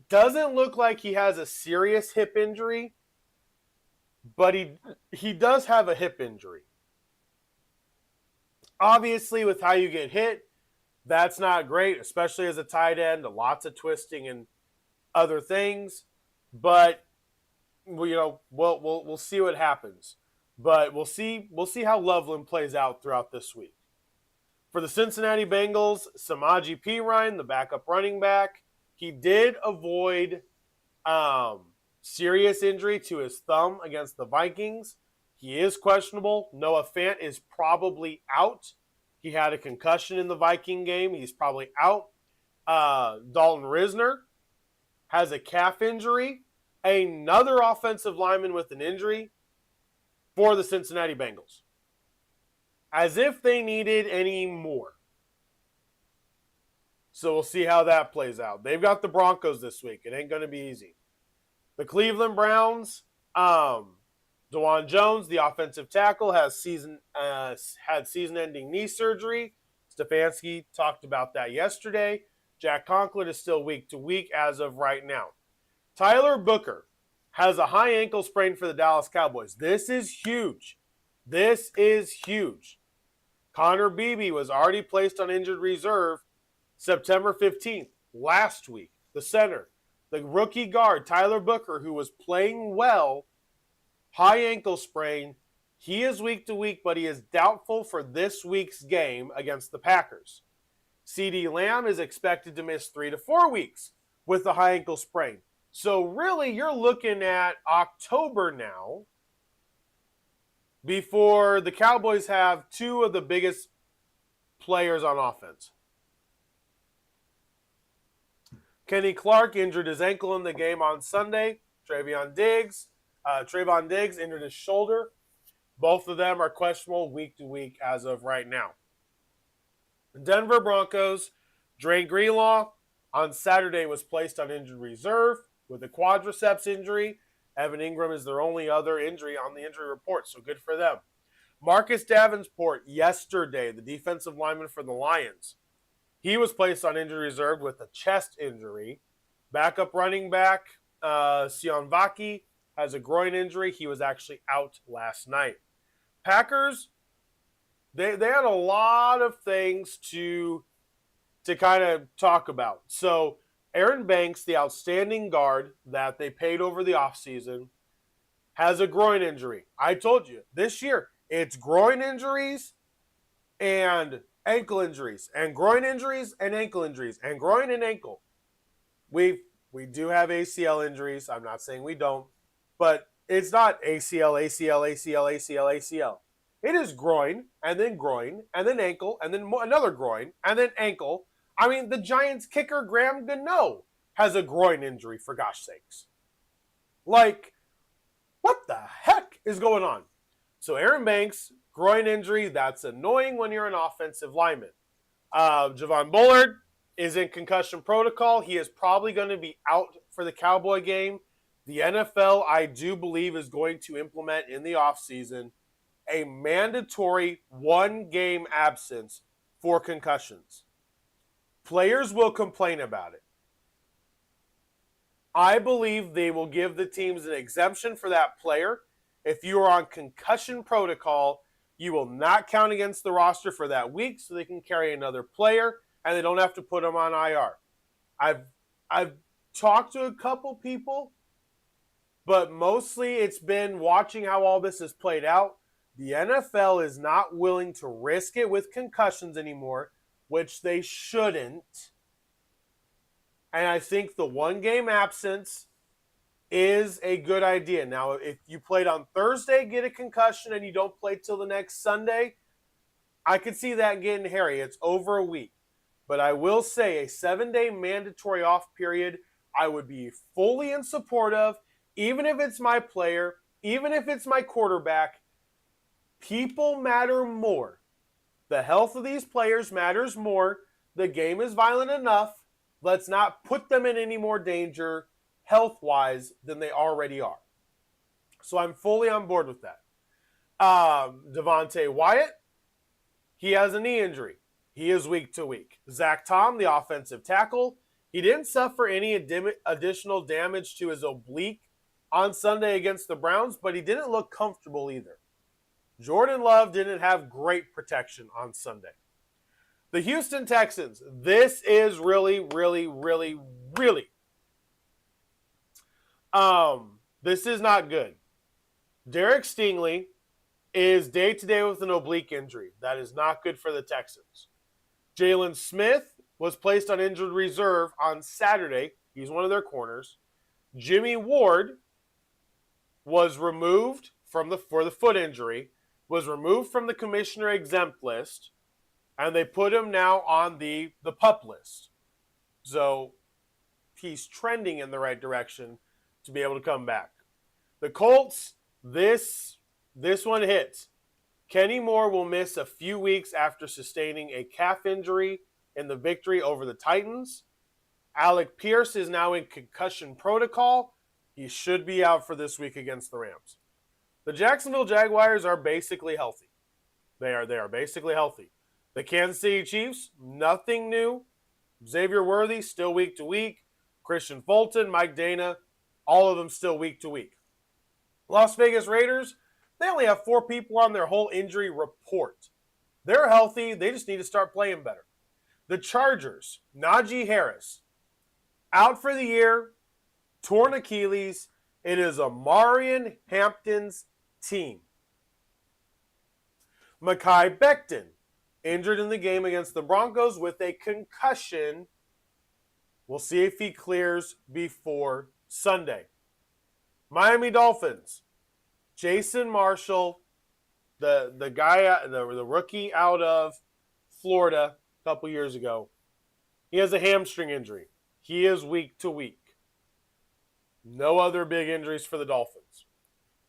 doesn't look like he has a serious hip injury, but he does have a hip injury. Obviously, with how you get hit, that's not great, especially as a tight end. Lots of twisting and other things, but we'll see what happens. But we'll see how Loveland plays out throughout this week. For the Cincinnati Bengals, Samaje Perine, the backup running back, he did avoid serious injury to his thumb against the Vikings. He is questionable. Noah Fant is probably out. He had a concussion in the Viking game. He's probably out. Dalton Risner has a calf injury. Another offensive lineman with an injury for the Cincinnati Bengals. As if they needed any more. So we'll see how that plays out. They've got the Broncos this week. It ain't going to be easy. The Cleveland Browns, DeJuan Jones, the offensive tackle, had season-ending knee surgery. Stefanski talked about that yesterday. Jack Conklin is still week to week as of right now. Tyler Booker has a high ankle sprain for the Dallas Cowboys. This is huge. This is huge. Connor Beebe was already placed on injured reserve September 15th, last week. The center, the rookie guard, Tyler Booker, who was playing well, high ankle sprain. He is week to week, but he is doubtful for this week's game against the Packers. CeeDee Lamb is expected to miss 3 to 4 weeks with the high ankle sprain. So really, you're looking at October now before the Cowboys have two of the biggest players on offense. Kenny Clark injured his ankle in the game on Sunday. Trayvon Diggs injured his shoulder. Both of them are questionable week to week as of right now. The Denver Broncos, Dre Greenlaw on Saturday was placed on injured reserve with a quadriceps injury. Evan Ingram is their only other injury on the injury report, so good for them. Marcus Davenport yesterday, the defensive lineman for the Lions, he was placed on injury reserve with a chest injury. Backup running back, Sion Vaki, has a groin injury. He was actually out last night. Packers, they had a lot of things to kind of talk about. So Aaron Banks, the outstanding guard that they paid over the offseason, has a groin injury. I told you, this year, it's groin injuries and ankle injuries, and groin injuries and ankle injuries, and groin and ankle. We do have ACL injuries. I'm not saying we don't, but it's not ACL, ACL, ACL, ACL, ACL. It is groin, and then ankle, and then another groin, and then ankle. I mean, the Giants kicker, Graham Gano, has a groin injury, for gosh sakes. Like, what the heck is going on? So Aaron Banks, groin injury, that's annoying when you're an offensive lineman. Javon Bullard is in concussion protocol. He is probably going to be out for the Cowboy game. The NFL, I do believe, is going to implement in the offseason a mandatory one-game absence for concussions. Players will complain about it. I believe they will give the teams an exemption for that player. If you are on concussion protocol, you will not count against the roster for that week, so they can carry another player and they don't have to put them on IR. I've talked to a couple people, but mostly it's been watching how all this is played out. The NFL is not willing to risk it with concussions anymore, which they shouldn't. And I think the one-game absence is a good idea. Now, if you played on Thursday, get a concussion, and you don't play till the next Sunday, I could see that getting hairy. It's over a week. But I will say a 7-day mandatory off period, I would be fully in support of, even if it's my player, even if it's my quarterback. People matter more. The health of these players matters more. The game is violent enough. Let's not put them in any more danger health-wise than they already are. So I'm fully on board with that. Devontae Wyatt, he has a knee injury. He is week to week. Zach Tom, the offensive tackle, he didn't suffer any additional damage to his oblique on Sunday against the Browns, but he didn't look comfortable either. Jordan Love didn't have great protection on Sunday. The Houston Texans, this is really this is not good. Derek Stingley is day-to-day with an oblique injury. That is not good for the Texans. Jalen Smith was placed on injured reserve on Saturday. He's one of their corners. Jimmy Ward was removed for the foot injury, was removed from the commissioner exempt list, and they put him now on the PUP list. So he's trending in the right direction to be able to come back. The Colts, this one hits. Kenny Moore will miss a few weeks after sustaining a calf injury in the victory over the Titans. Alec Pierce is now in concussion protocol. He should be out for this week against the Rams. The Jacksonville Jaguars are basically healthy. They are basically healthy. The Kansas City Chiefs, nothing new. Xavier Worthy, still week to week. Christian Fulton, Mike Dana, all of them still week to week. Las Vegas Raiders, they only have 4 people on their whole injury report. They're healthy. They just need to start playing better. The Chargers, Najee Harris, out for the year, torn Achilles. It is Amarian Hampton's team. Mekhi Becton, injured in the game against the Broncos with a concussion. We'll see if he clears before Sunday. Miami Dolphins, Jason Marshall, the guy, the rookie out of Florida a couple years ago, he has a hamstring injury. He is week to week. No other big injuries for the Dolphins.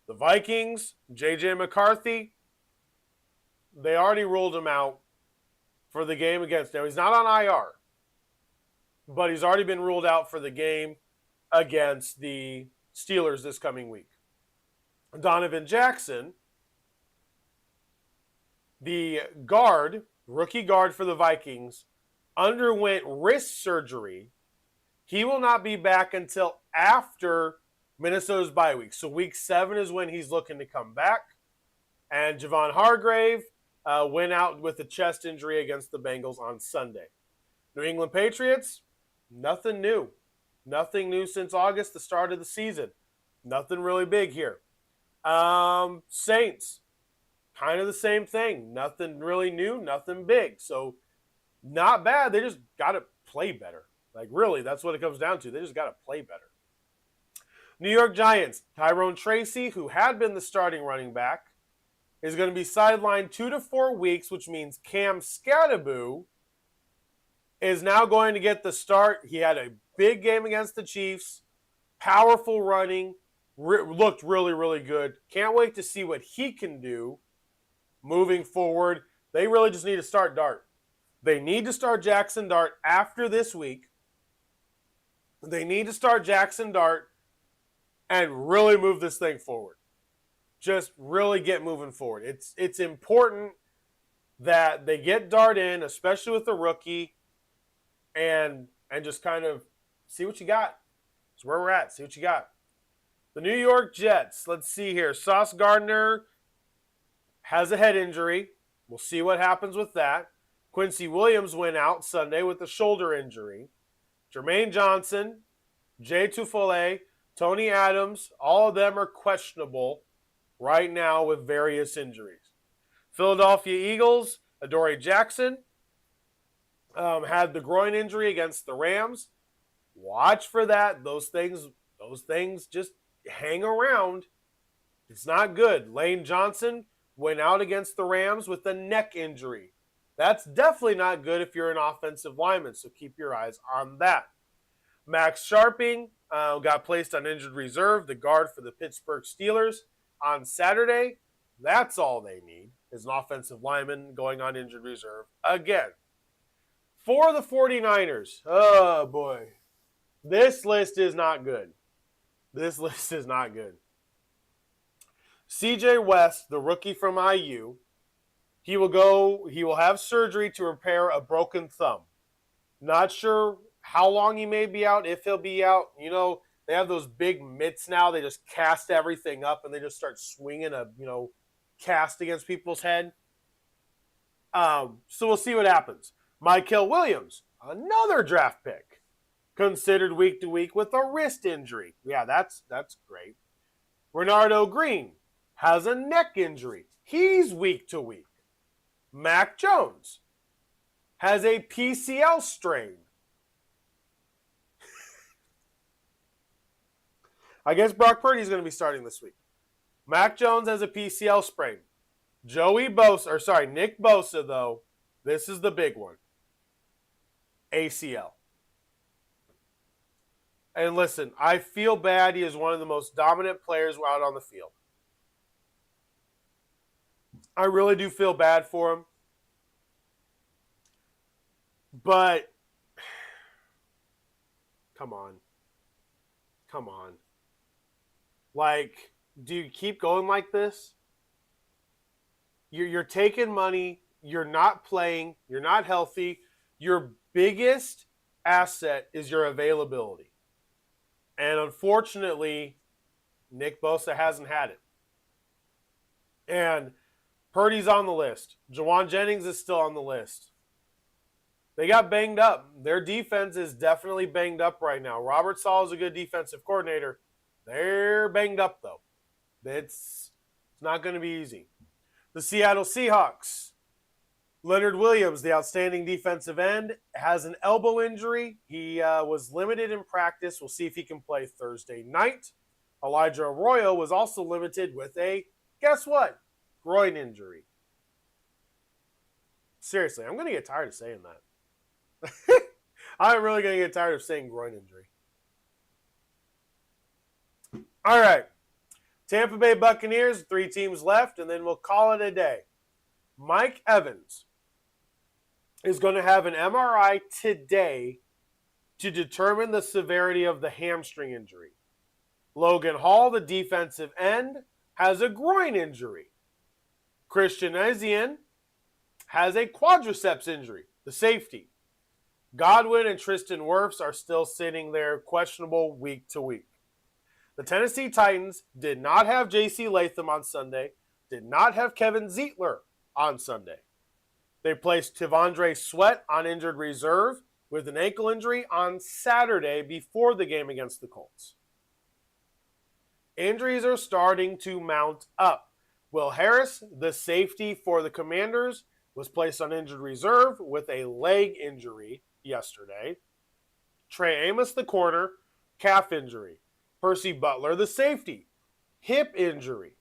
The Vikings, J.J. McCarthy, they already ruled him out for the game against them. He's not on IR, but he's already been ruled out for the game against the Steelers this coming week. Donovan Jackson, the guard, rookie guard for the Vikings, underwent wrist surgery. He will not be back until after Minnesota's bye week. So week 7 is when he's looking to come back. And Javon Hargrave went out with a chest injury against the Bengals on Sunday. New England Patriots, nothing new. Nothing new since August, the start of the season. Nothing really big here. Saints, kind of the same thing. Nothing really new, nothing big. So not bad. They just got to play better. Like, really, that's what it comes down to. They just got to play better. New York Giants, Tyrone Tracy, who had been the starting running back, is going to be sidelined 2 to 4 weeks, which means Cam Skattebo is now going to get the start. He had a big game against the Chiefs, powerful running, looked really, really good. Can't wait to see what he can do moving forward. They really just need to start Dart. They need to start Jackson Dart after this week. They need to start Jackson Dart and really move this thing forward. Just really get moving forward. It's important that they get Dart in, especially with the rookie, and just kind of see what you got. That's where we're at. See what you got. The New York Jets. Let's see here. Sauce Gardner has a head injury. We'll see what happens with that. Quincy Williams went out Sunday with a shoulder injury. Jermaine Johnson, Jay Tufole, Tony Adams, all of them are questionable right now with various injuries. Philadelphia Eagles, Adoree Jackson had the groin injury against the Rams. Watch for that. Those things just hang around. It's not good. Lane Johnson went out against the Rams with a neck injury. That's definitely not good if you're an offensive lineman, so keep your eyes on that. Max Sharping got placed on injured reserve, the guard for the Pittsburgh Steelers, on Saturday. That's all they need is an offensive lineman going on injured reserve again. For the 49ers, oh boy, this list is not good. This list is not good. CJ West, the rookie from IU, he will have surgery to repair a broken thumb. Not sure how long he may be out, if he'll be out. You know, they have those big mitts now. They just cast everything up and they just start swinging a, cast against people's head. So we'll see what happens. Mykel Williams, another draft pick, considered week to week with a wrist injury. Yeah, that's great. Renardo Green has a neck injury. He's week to week. Mac Jones has a PCL strain. I guess Brock Purdy's going to be starting this week. Mac Jones has a PCL sprain. Nick Bosa, though, this is the big one. ACL. And listen, I feel bad. He is one of the most dominant players out on the field. I really do feel bad for him. But, come on. Like, do you keep going like this? You're taking money. You're not playing. You're not healthy. Your biggest asset is your availability. And unfortunately, Nick Bosa hasn't had it. And Purdy's on the list. Jawan Jennings is still on the list. They got banged up. Their defense is definitely banged up right now. Robert Saleh is a good defensive coordinator. They're banged up, though. It's not going to be easy. The Seattle Seahawks. Leonard Williams, the outstanding defensive end, has an elbow injury. He was limited in practice. We'll see if he can play Thursday night. Elijah Arroyo was also limited with a, guess what? Groin injury. Seriously, I'm going to get tired of saying that. I'm really going to get tired of saying groin injury. All right. Tampa Bay Buccaneers, 3 teams left, and then we'll call it a day. Mike Evans is going to have an MRI today to determine the severity of the hamstring injury. Logan Hall, the defensive end, has a groin injury. Christian Ezien has a quadriceps injury, the safety. Godwin and Tristan Wirfs are still sitting there questionable week to week. The Tennessee Titans did not have J.C. Latham on Sunday, did not have Kevin Zeitler on Sunday. They placed Tivondre Sweat on injured reserve with an ankle injury on Saturday before the game against the Colts. Injuries are starting to mount up. Will Harris, the safety for the Commanders, was placed on injured reserve with a leg injury yesterday. Trey Amos, the corner, calf injury. Percy Butler, the safety, hip injury.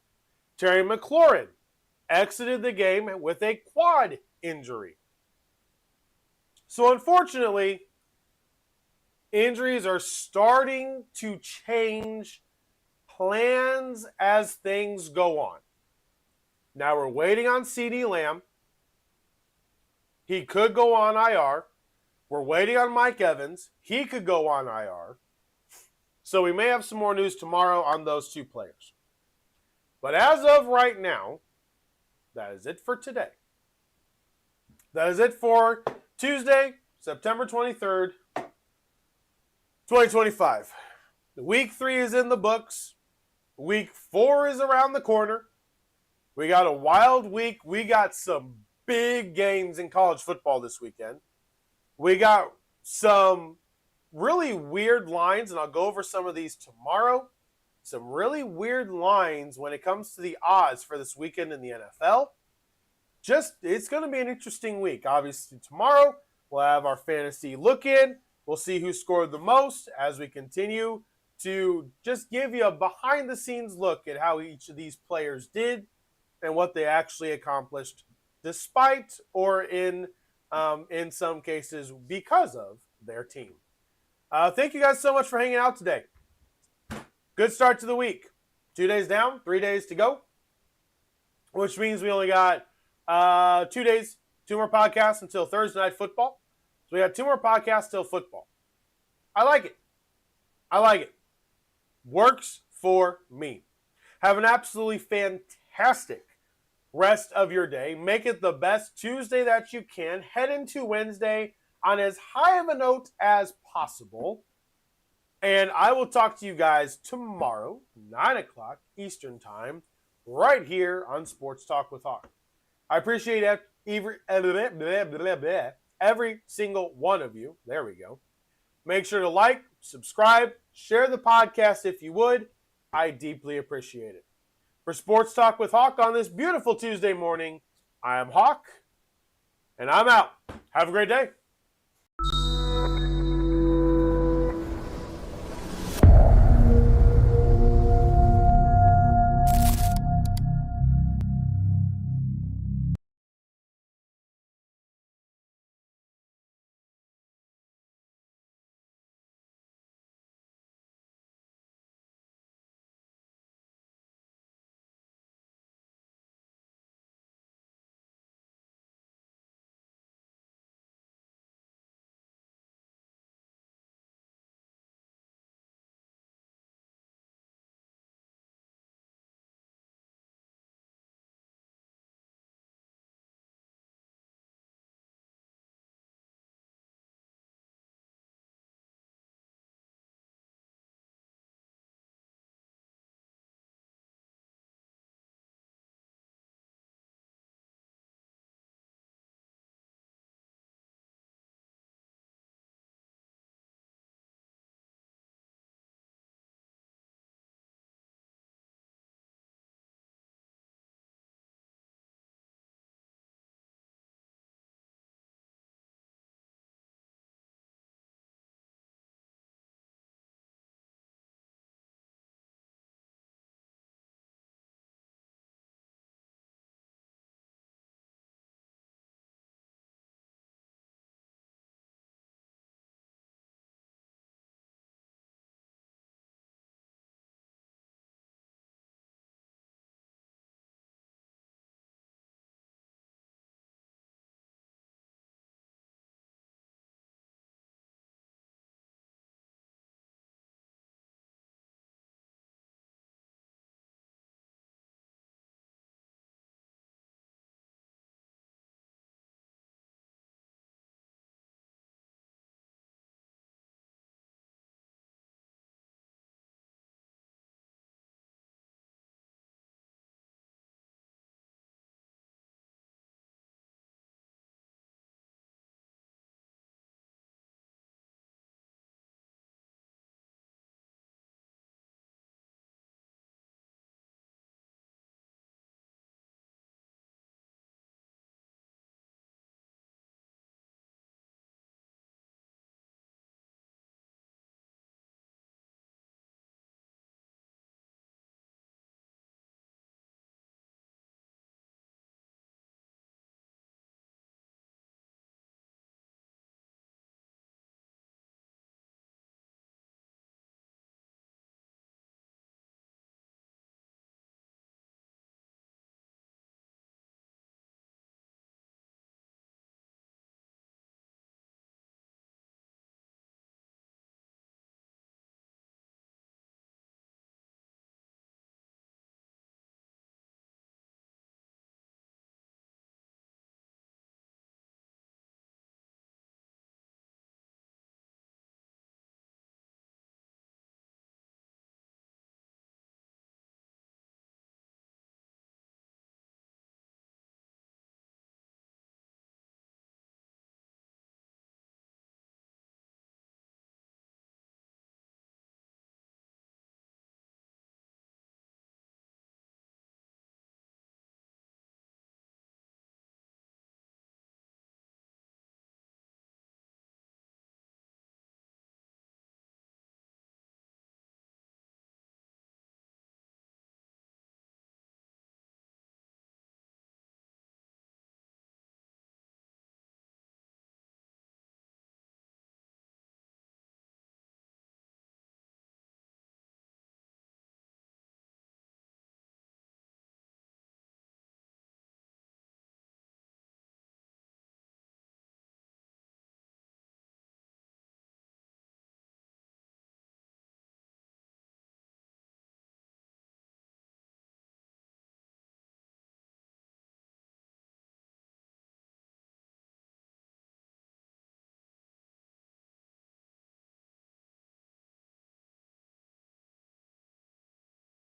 Terry McLaurin exited the game with a quad injury. So unfortunately, injuries are starting to change plans as things go on. Now we're waiting on CeeDee Lamb. He could go on IR. We're waiting on Mike Evans. He could go on IR. So we may have some more news tomorrow on those two players. But as of right now, that is it for today. That is it for Tuesday, September 23rd, 2025. Week 3 is in the books. Week 4 is around the corner. We got a wild week. We got some big games in college football this weekend. We got some really weird lines, and I'll go over some of these tomorrow. Some really weird lines when it comes to the odds for this weekend in the NFL. It's going to be an interesting week. Obviously, tomorrow we'll have our fantasy look-in. We'll see who scored the most as we continue to just give you a behind-the-scenes look at how each of these players did and what they actually accomplished despite or in some cases because of their team. Thank you guys so much for hanging out today. Good start to the week. 2 days down, 3 days to go, which means we only got 2 days, 2 more podcasts until Thursday Night Football. So we got 2 more podcasts till football. I like it. I like it. Works for me. Have an absolutely fantastic rest of your day. Make it the best Tuesday that you can. Head into Wednesday on as high of a note as possible. And I will talk to you guys tomorrow, 9 o'clock Eastern Time, right here on Sports Talk with Hawk. I appreciate every single one of you. There we go. Make sure to like, subscribe, share the podcast if you would. I deeply appreciate it. For Sports Talk with Hawk on this beautiful Tuesday morning, I am Hawk, and I'm out. Have a great day.